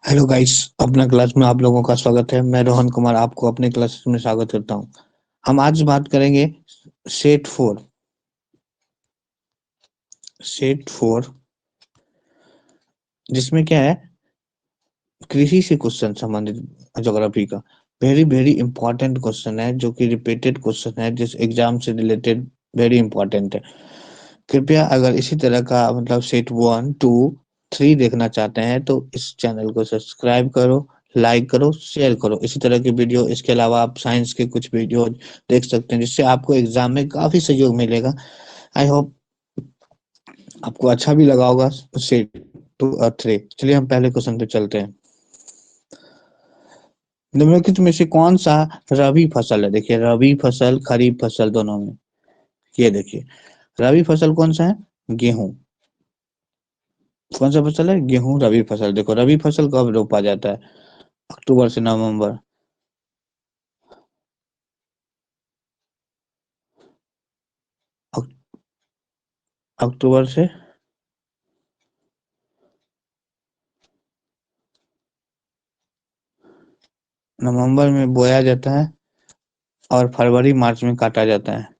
Hello guys. अपना class में आप लोगों का स्वागत है। मैं रोहन कुमार आपको अपने क्लास में स्वागत करता हूं। हम आज बात करेंगे सेट फोर। सेट फोर जिसमें क्या है, कृषि से क्वेश्चन संबंधित ज्योग्राफी का वेरी वेरी इंपॉर्टेंट क्वेश्चन है, जो कि रिपीटेड क्वेश्चन है, जिस एग्जाम से रिलेटेड वेरी इंपॉर्टेंट है। कृपया अगर इसी तरह का मतलब सेट 1, 2, 3 देखना चाहते हैं तो इस चैनल को सब्सक्राइब करो, लाइक करो, शेयर करो। इसी तरह की वीडियो, इसके अलावा आप साइंस के कुछ वीडियो देख सकते हैं, जिससे आपको एग्जाम में काफी सहयोग मिलेगा। आई होप आपको अच्छा भी लगा होगा। सेट 2 और 3, चलिए हम पहले क्वेश्चन पे चलते हैं। निम्नलिखित में से कौन सा रबी फसल है? देखिए, रबी फसल खरीफ फसल दोनों में। ये देखिए, रबी फसल कौन सा है? गेहूं। कौन सा फसल है? गेहूं रबी फसल। देखो, रबी फसल कब रोपा जाता है? अक्टूबर से नवंबर। अक- अक्टूबर से नवंबर में बोया जाता है और फरवरी मार्च में काटा जाता है।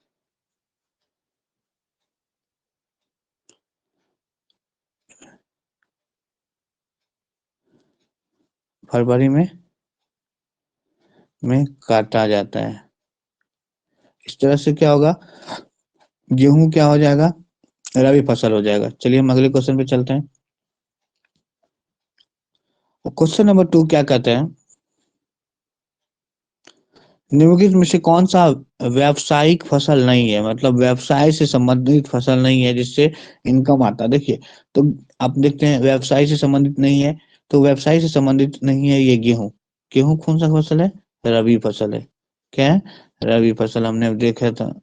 फरवरी में काटा जाता है। इस तरह से क्या होगा? गेहूं क्या हो जाएगा? रबी फसल हो जाएगा। चलिए हम अगले क्वेश्चन पे चलते हैं। क्वेश्चन नंबर 2 क्या कहते हैं? निम्नलिखित में से कौन सा व्यावसायिक फसल नहीं है, मतलब व्यवसाय से संबंधित फसल नहीं है जिससे इनकम आता? देखिए, तो आप देखते हैं व्यवसाय से संबंधित नहीं है, तो व्यवसाय से संबंधित नहीं है ये गेहूं। गेहूं कौन सा फसल है? रबी फसल है। क्या है? रबी फसल। हमने देखा था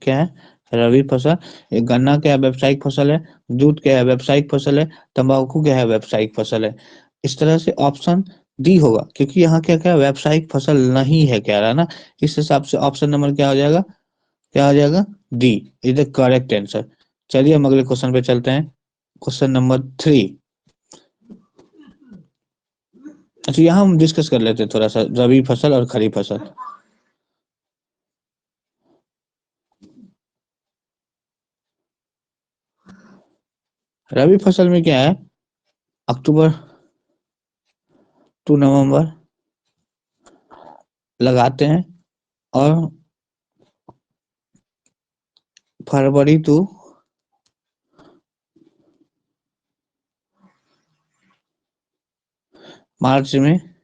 क्या है रबी फसल। ये गन्ना क्या है? व्यावसायिक फसल है। जूट क्या है? व्यावसायिक फसल है। तंबाकू क्या है? व्यावसायिक फसल है। इस तरह से ऑप्शन डी होगा, क्योंकि यहाँ क्या क्या व्यावसायिक फसल नहीं है कह रहा है ना। इस हिसाब से ऑप्शन नंबर क्या हो जाएगा? क्या हो जाएगा? D is the correct answer. चलिए हम अगले क्वेश्चन पे चलते हैं। Question number 3। अच्छा, यहाँ हम डिस्कस कर लेते हैं थोड़ा सा रबी फसल और खरीफ फसल। रबी फसल में क्या है? अक्टूबर टू नवंबर लगाते हैं और फरवरी टू मार्च में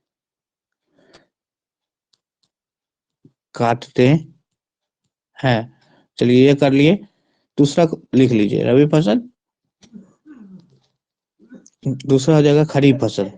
काटते हैं। चलिए ये कर लिए। दूसरा लिख लीजिए, रबी फसल। दूसरा हो जाएगा खरीफ फसल।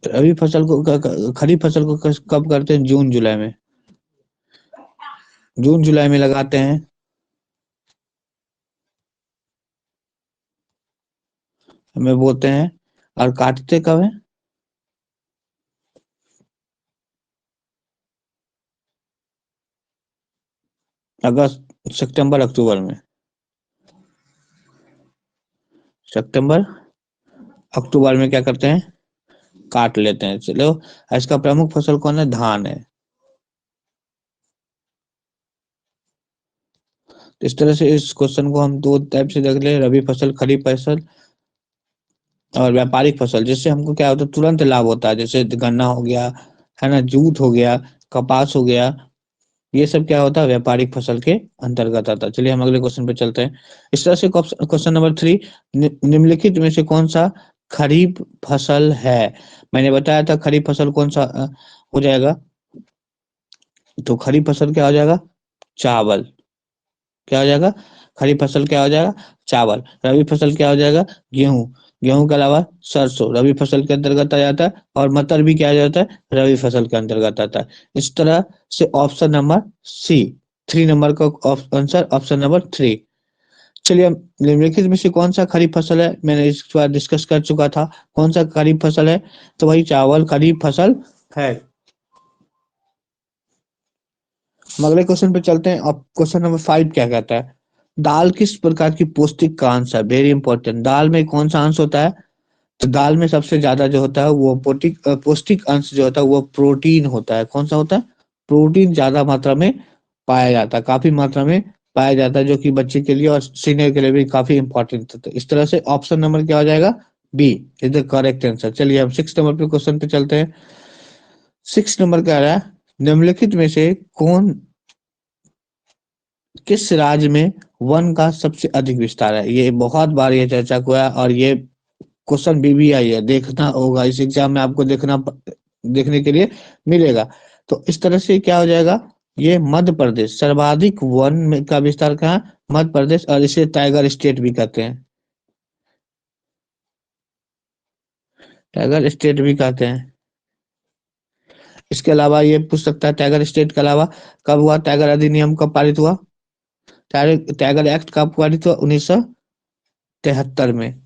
रबी फसल को खरीफ फसल को कब करते हैं? जून जुलाई में। जून जुलाई में लगाते हैं, हमें बोते हैं। और काटते कब है? अगस्त सितंबर अक्टूबर में। सितंबर अक्टूबर में क्या करते हैं? काट लेते हैं। चलो, इसका प्रमुख फसल कौन है? धान है। तो इस तरह से इस क्वेश्चन को हम दो टाइप से देख ले, रबी फसल खरीफ फसल और व्यापारिक फसल। जिससे हमको क्या होता है? तुरंत लाभ होता है। जैसे गन्ना हो गया, है ना, जूट हो गया, कपास हो गया। ये सब क्या होता है? व्यापारिक फसल के अंतर्गत आता है। चलिए हम अगले क्वेश्चन पे चलते हैं। इस तरह से क्वेश्चन नंबर 3, निम्नलिखित में से कौन सा खरीफ फसल है? मैंने बताया था खरीफ फसल कौन सा हो जाएगा। तो खरीफ फसल क्या हो जाएगा? चावल। क्या हो जाएगा? खरीफ फसल क्या हो जाएगा? चावल। रबी फसल क्या हो जाएगा? गेहूं। गेहूं के अलावा सरसों रबी फसल के अंतर्गत आ जाता है, और मटर भी क्या आ जाता है? रबी फसल के अंतर्गत आता है। इस तरह से ऑप्शन नंबर सी 3 नंबर का आंसर ऑप्शन नंबर 3। चलिए, हम निम्नलिखित में से कौन सा खरीफ फसल है, मैंने इस बार डिस्कस कर चुका था। कौन सा खरीफ फसल है, तो वही चावल खरीफ फसल है। हम अगले क्वेश्चन पे चलते हैं। अब क्वेश्चन नंबर 5 क्या कहता है, दाल किस प्रकार की पौष्टिक का अंश है, वेरी इंपॉर्टेंट। दाल में कौन सा अंश होता है, तो दाल में सबसे ज्यादा जो होता है वो पौष्टिक पौष्टिक अंश जो होता है वो प्रोटीन होता है। कौन सा होता है, प्रोटीन ज्यादा मात्रा में पाया जाता है, काफी मात्रा में पाया जाता है, जो कि बच्चे के लिए और सीनियर के लिए भी काफी इंपॉर्टेंट होता है। इस तरह से ऑप्शन नंबर क्या हो जाएगा, B is the correct answer. चलिए हम 6 नंबर पे क्वेश्चन पे चलते हैं। 6 नंबर क्या रहा है, निम्नलिखित में से कौन किस राज्य में वन का सबसे अधिक विस्तार है। ये बहुत बार ये चर्चा हुआ है और ये क्वेश्चन बीबीआई है, देखना होगा इस एग्जाम में, आपको देखने के लिए मिलेगा। तो इस तरह से क्या हो जाएगा, ये मध्य प्रदेश, सर्वाधिक वन का विस्तार कहाँ है? मध्य प्रदेश, और इसे टाइगर स्टेट भी कहते हैं, टाइगर स्टेट भी कहते हैं। इसके अलावा ये पूछ सकता है, टाइगर स्टेट के अलावा कब हुआ टाइगर अधिनियम, कब पारित हुआ, टाइगर टाइगर एक्ट कब पारित हुआ, 1973 में।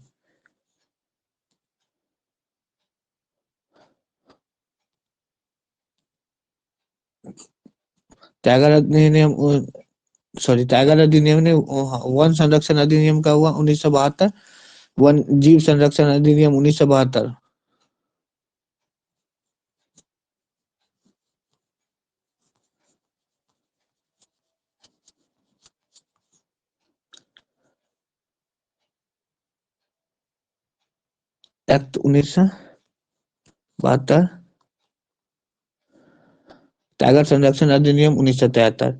टाइगर अधिनियम, सॉरी, टाइगर अधिनियम ने वन संरक्षण अधिनियम का हुआ 1972, वन जीव संरक्षण अधिनियम 1972। एक्ट 1972, टाइगर संरक्षण अधिनियम 1973।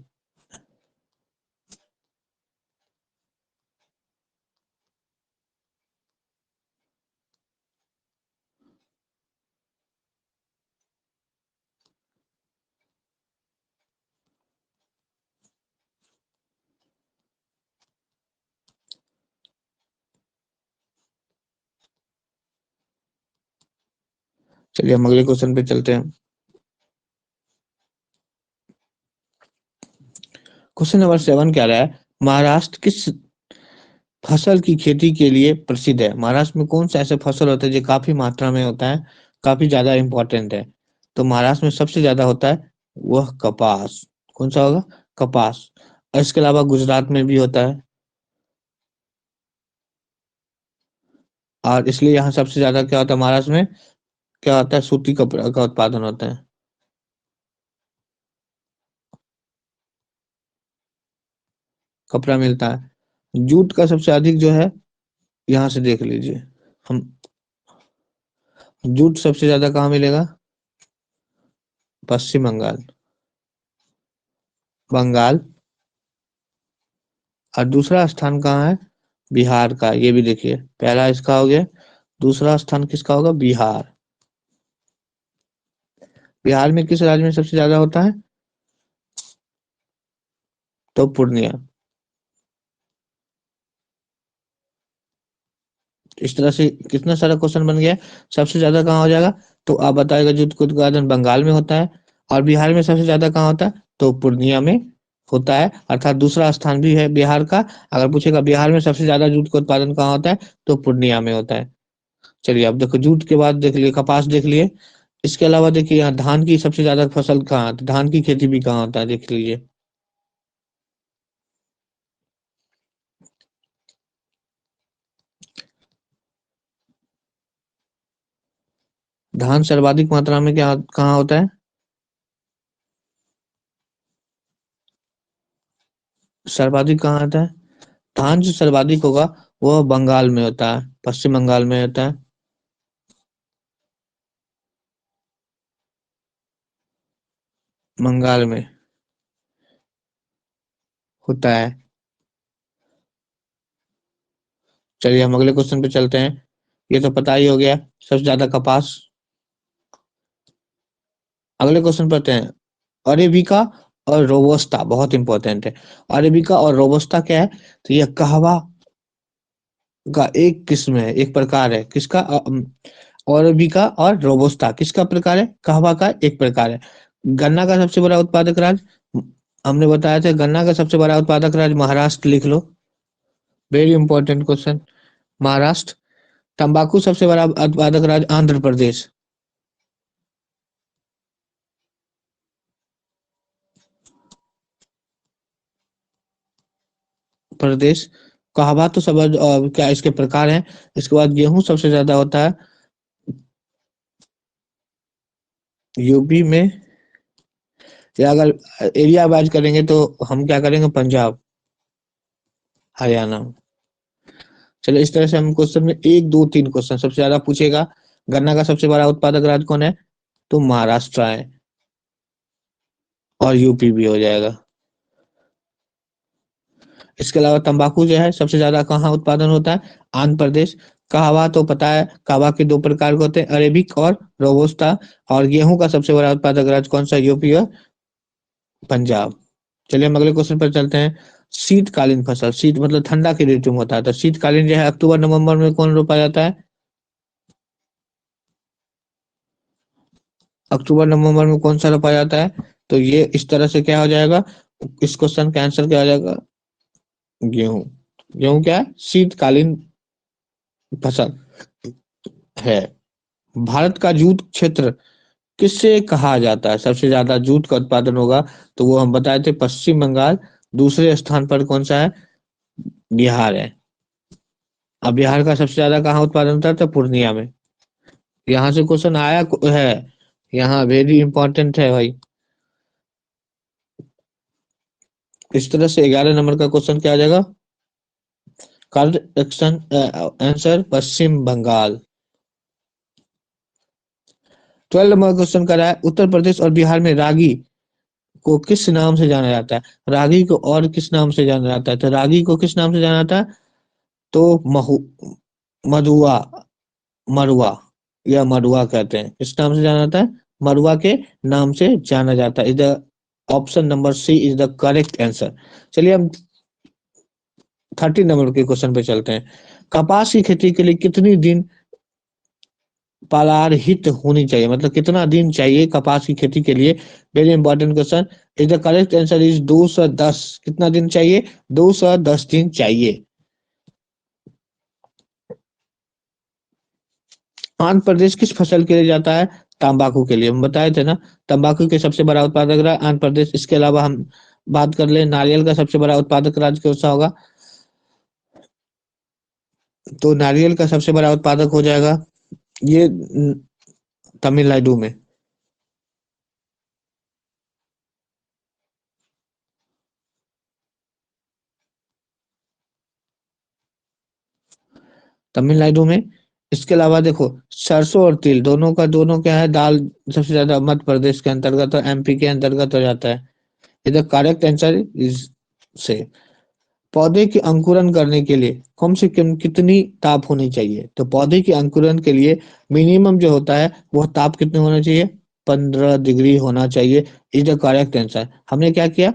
चलिए हम अगले क्वेश्चन पे चलते हैं। क्वेश्चन नंबर 7 क्या रहा है, महाराष्ट्र किस फसल की खेती के लिए प्रसिद्ध है। महाराष्ट्र में कौन सा ऐसा फसल होता है जो काफी मात्रा में होता है, काफी ज्यादा इंपॉर्टेंट है। तो महाराष्ट्र में सबसे ज्यादा होता है वह कपास। कौन सा होगा, कपास। और इसके अलावा गुजरात में भी होता है, और इसलिए यहाँ सबसे ज्यादा क्या होता है, महाराष्ट्र में क्या होता है, सूती कपड़ा का उत्पादन होता है, कपड़ा मिलता है। जूट का सबसे अधिक जो है, यहाँ से देख लीजिए हम, जूट सबसे ज्यादा कहाँ मिलेगा, पश्चिम बंगाल, बंगाल। और दूसरा स्थान कहाँ है, बिहार का। ये भी देखिए, पहला इसका हो गया, दूसरा स्थान किसका होगा, बिहार। बिहार में किस राज्य में सबसे ज्यादा होता है, तो पूर्णिया। इस तरह से कितना सारा क्वेश्चन बन गया। सबसे ज्यादा कहाँ हो जाएगा, तो आप बताएगा जूट का उत्पादन बंगाल में होता है, और बिहार में सबसे ज्यादा कहाँ होता है, तो पूर्णिया में होता है, अर्थात दूसरा स्थान भी है बिहार का। अगर पूछेगा बिहार में सबसे ज्यादा जूट का उत्पादन कहाँ होता है, तो पूर्णिया में होता है। चलिए अब देखो, जूट के बाद देख लिए, कपास देख लिए। इसके अलावा देखिए यहाँ धान की सबसे ज्यादा फसल कहाँ, तो धान की खेती भी कहाँ होता है, देख लीजिए। धान सर्वाधिक मात्रा में क्या कहाँ होता है, सर्वाधिक कहाँ आता है, धान जो सर्वाधिक होगा वह बंगाल में होता है, पश्चिम बंगाल में होता है, बंगाल में होता है। चलिए हम अगले क्वेश्चन पे चलते हैं। ये तो पता ही हो गया, सबसे ज्यादा कपास। अगले क्वेश्चन पे आते हैं, अरेबिका और रोबस्ता, बहुत इंपॉर्टेंट है। अरेबिका और रोबस्ता क्या है, तो यह कहवा का एक किस्म है, एक प्रकार है, किसका, अरेबिका और रोबस्ता किसका प्रकार है, कहवा का एक प्रकार है। गन्ना का सबसे बड़ा उत्पादक राज्य हमने बताया था गन्ना का सबसे बड़ा उत्पादक राज्य महाराष्ट्र, लिख लो, वेरी इंपॉर्टेंट क्वेश्चन, महाराष्ट्र। तंबाकू सबसे बड़ा उत्पादक राज्य आंध्र प्रदेश। प्रदेश। कहवा तो सब क्या इसके प्रकार हैं। इसके बाद गेहूं सबसे ज्यादा होता है यूपी में, या अगर एरिया वाइज करेंगे तो हम क्या करेंगे, पंजाब, हरियाणा। चलो इस तरह से हम क्वेश्चन में 1 2 3 क्वेश्चन सबसे ज्यादा पूछेगा। गन्ना का सबसे बड़ा उत्पादक राज्य कौन है, तो महाराष्ट्र है, और यूपी भी हो जाएगा। इसके अलावा तंबाकू जो है सबसे ज्यादा कहाँ उत्पादन होता है, आंध्र प्रदेश। कहवा तो पता है, कहवा के 2 प्रकार के होते हैं, अरेबिक और रोबोस्टा। और गेहूं का सबसे बड़ा उत्पादक राज्य कौन सा, यूपी और पंजाब। चलिए हम अगले क्वेश्चन पर चलते हैं। शीतकालीन फसल, शीत मतलब ठंडा के ऋतु में होता है, तो शीतकालीन जो है अक्टूबर नवंबर में कौन रोपा जाता है, अक्टूबर नवंबर में कौन सा रोपा जाता है। तो ये इस तरह से क्या हो जाएगा, इस क्वेश्चन का आंसर क्या हो जाएगा, गेहूं। गेहूं क्या है, शीतकालीन फसल है। भारत का जूट क्षेत्र किससे कहा जाता है, सबसे ज्यादा जूट का उत्पादन होगा, तो वो हम बताए थे पश्चिम बंगाल। दूसरे स्थान पर कौन सा है, बिहार है। अब बिहार का सबसे ज्यादा कहाँ उत्पादन होता है, तो पूर्णिया में। यहाँ से क्वेश्चन आया है, यहाँ वेरी इंपॉर्टेंट है भाई। इस तरह से 11 नंबर का क्वेश्चन क्या आ जाएगा, करेक्ट एक्शन आंसर पश्चिम बंगाल। 12 नंबर क्वेश्चन कर रहा है, उत्तर प्रदेश और बिहार में रागी को किस नाम से जाना जाता है, रागी को और किस नाम से जाना जाता है, तो रागी को किस नाम से जाना जाता है, तो महु मधुआ, मरुआ, या मरुआ कहते हैं, किस नाम से जाना जाता है, मरुआ के नाम से जाना जाता है। Is the option number C is the correct answer. चलिए हम 13 नंबर के क्वेश्चन पे चलते हैं। कपास की खेती के लिए कितनी दिन पालारहित होनी चाहिए, मतलब कितना दिन चाहिए कपास की खेती के लिए, very important question. Is the correct answer is 210। कितना दिन चाहिए, 210 दिन चाहिए। आंध्र प्रदेश किस फसल के लिए जाता है, तंबाकू के लिए, हम बताए थे ना, तंबाकू के सबसे बड़ा उत्पादक रहा आंध्र प्रदेश। इसके अलावा हम बात कर ले नारियल का सबसे बड़ा उत्पादक राज्य कौन सा होगा, तो नारियल का सबसे बड़ा उत्पादक हो जाएगा ये तमिलनाडु में। तमिलनाडु में। इसके अलावा देखो, सरसों और तिल दोनों का दोनों क्या है, दाल सबसे ज्यादा मध्य प्रदेश के अंतर्गत और एमपी के अंतर्गत हो जाता है। इधर करेक्ट आंसर इज से। पौधे के अंकुरन करने के लिए कम से कम कितनी ताप होनी चाहिए, तो पौधे के अंकुरन के लिए मिनिमम जो होता है वह ताप कितने होना चाहिए, 15 डिग्री होना चाहिए। Is the correct answer. हमने क्या किया,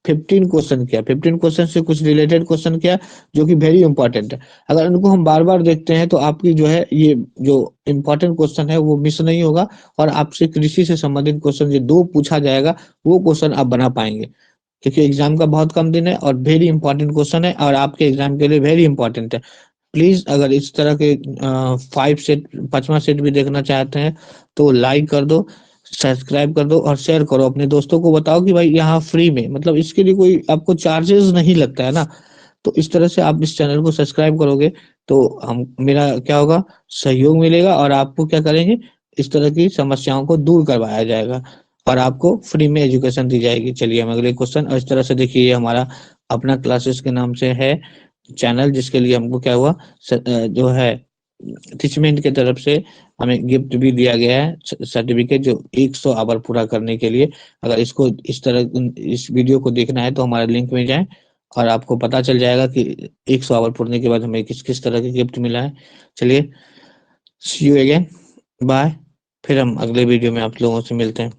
15 क्वेश्चन किया, 15 क्वेश्चन से कुछ रिलेटेड क्वेश्चन किया जो कि वेरी इंपॉर्टेंट है। अगर उनको हम बार बार देखते हैं तो आपकी जो है ये जो इंपॉर्टेंट क्वेश्चन है वो मिस नहीं होगा, और आपसे कृषि से संबंधित क्वेश्चन जो 2 पूछा जाएगा वो क्वेश्चन आप बना पाएंगे, क्योंकि एग्जाम का बहुत कम दिन है और वेरी इंपॉर्टेंट क्वेश्चन है, और आपके एग्जाम के लिए वेरी इंपॉर्टेंट है। प्लीज अगर इस तरह के 5 सेट, 5वां सेट भी देखना चाहते हैं तो लाइक कर दो, सब्सक्राइब कर दो और शेयर करो, अपने दोस्तों को बताओ कि भाई यहाँ फ्री में, मतलब इसके लिए कोई आपको चार्जेस नहीं लगता है ना। तो इस तरह से आप इस चैनल को सब्सक्राइब करोगे तो हम मेरा क्या होगा, सहयोग मिलेगा, और आपको क्या करेंगे, इस तरह की समस्याओं को दूर करवाया जाएगा और आपको फ्री में एजुकेशन दी जाएगी। चलिए हम अगले क्वेश्चन, और इस तरह से देखिए ये हमारा अपना क्लासेस के नाम से है चैनल, जिसके लिए हमको क्या हुआ, जो है टीचमेंट की तरफ से हमें गिफ्ट भी दिया गया है, सर्टिफिकेट, जो 100 आवर पूरा करने के लिए। अगर इसको इस तरह इस वीडियो को देखना है तो हमारे लिंक में जाएं और आपको पता चल जाएगा कि 100 आवर पूरने के बाद हमें किस किस तरह के गिफ्ट मिला है। चलिए सी यू अगेन, बाय। फिर हम अगले वीडियो में आप लोगों से मिलते हैं।